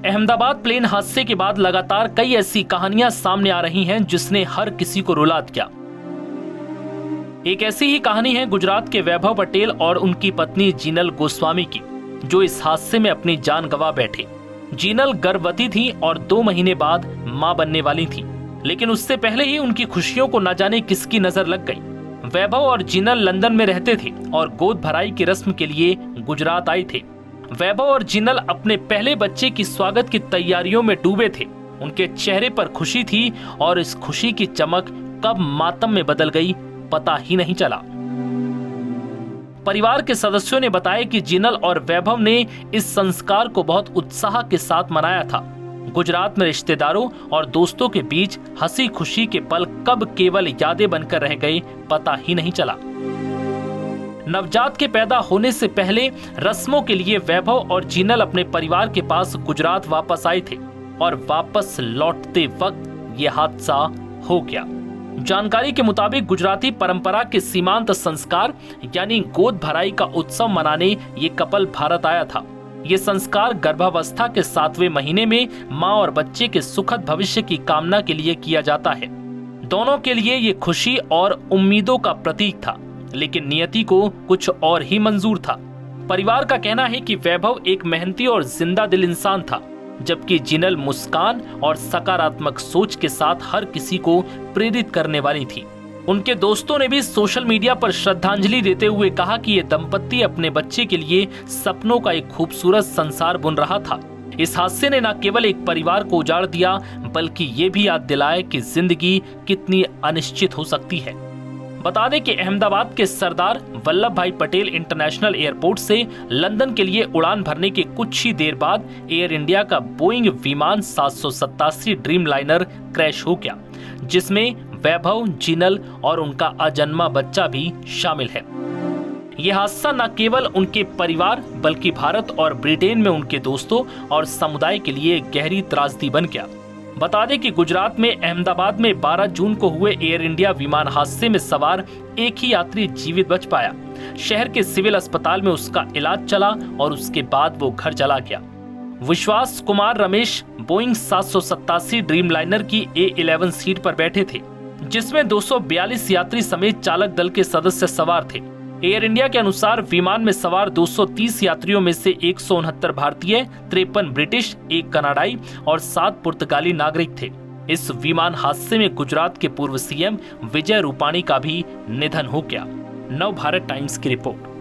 Ahmedabad plane हादसे के बाद लगातार कई ऐसी कहानियां सामने आ रही हैं जिसने हर किसी को रुला दिया। एक ऐसी ही कहानी है गुजरात के वैभव पटेल और उनकी पत्नी जीनल गोस्वामी की, जो इस हादसे में अपनी जान गंवा बैठे। जीनल गर्भवती थी और 2 महीने बाद मां बनने वाली थी, लेकिन उससे पहले ही उनकी खुशियों को न जाने किसकी नजर लग गई। वैभव और जीनल लंदन में रहते थे और गोद भराई की रस्म के लिए गुजरात आए थे। वैभव और जीनल अपने पहले बच्चे की स्वागत की तैयारियों में डूबे थे। उनके चेहरे पर खुशी थी और इस खुशी की चमक कब मातम में बदल गई पता ही नहीं चला। परिवार के सदस्यों ने बताया कि जीनल और वैभव ने इस संस्कार को बहुत उत्साह के साथ मनाया था। गुजरात में रिश्तेदारों और दोस्तों के बीच हंसी खुशी के पल कब केवल यादें बनकर रह गए पता ही नहीं चला। नवजात के पैदा होने से पहले रस्मों के लिए वैभव और जीनल अपने परिवार के पास गुजरात वापस आए थे और वापस लौटते वक्त ये हादसा हो गया। जानकारी के मुताबिक गुजराती परंपरा के सीमांत संस्कार यानी गोद भराई का उत्सव मनाने ये कपल भारत आया था। ये संस्कार गर्भावस्था के 7वें महीने में मां और बच्चे के सुखद भविष्य की कामना के लिए किया जाता है। दोनों के लिए ये खुशी और उम्मीदों का प्रतीक था, लेकिन नियति को कुछ और ही मंजूर था। परिवार का कहना है कि वैभव एक मेहनती और जिंदा दिल इंसान था, जबकि जीनल मुस्कान और सकारात्मक सोच के साथ हर किसी को प्रेरित करने वाली थी। उनके दोस्तों ने भी सोशल मीडिया पर श्रद्धांजलि देते हुए कहा कि ये दंपत्ति अपने बच्चे के लिए सपनों का एक खूबसूरत संसार बुन रहा था। इस हादसे ने न केवल एक परिवार को उजाड़ दिया, बल्कि ये भी याद दिलाया कि जिंदगी कितनी अनिश्चित हो सकती है। बता दें कि अहमदाबाद के सरदार वल्लभ भाई पटेल इंटरनेशनल एयरपोर्ट से लंदन के लिए उड़ान भरने के कुछ ही देर बाद एयर इंडिया का बोइंग विमान 787 ड्रीम लाइनर क्रैश हो गया, जिसमें वैभव, जीनल और उनका अजन्मा बच्चा भी शामिल है। यह हादसा न केवल उनके परिवार बल्कि भारत और ब्रिटेन में उनके दोस्तों और समुदाय के लिए गहरी त्रासदी बन गया। बता दें कि गुजरात में अहमदाबाद में 12 जून को हुए एयर इंडिया विमान हादसे में सवार एक ही यात्री जीवित बच पाया। शहर के सिविल अस्पताल में उसका इलाज चला और उसके बाद वो घर चला गया। विश्वास Kumar Ramesh Boeing 787 dream liner की A11 सीट पर बैठे थे, जिसमें 242 यात्री समेत चालक दल के सदस्य सवार थे। एयर इंडिया के अनुसार विमान में सवार 230 यात्रियों में से 169 भारतीय, 53 ब्रिटिश, 1 कनाडाई और 7 पुर्तगाली नागरिक थे। इस विमान हादसे में गुजरात के पूर्व CM विजय रूपाणी का भी निधन हो गया। नव भारत टाइम्स की रिपोर्ट।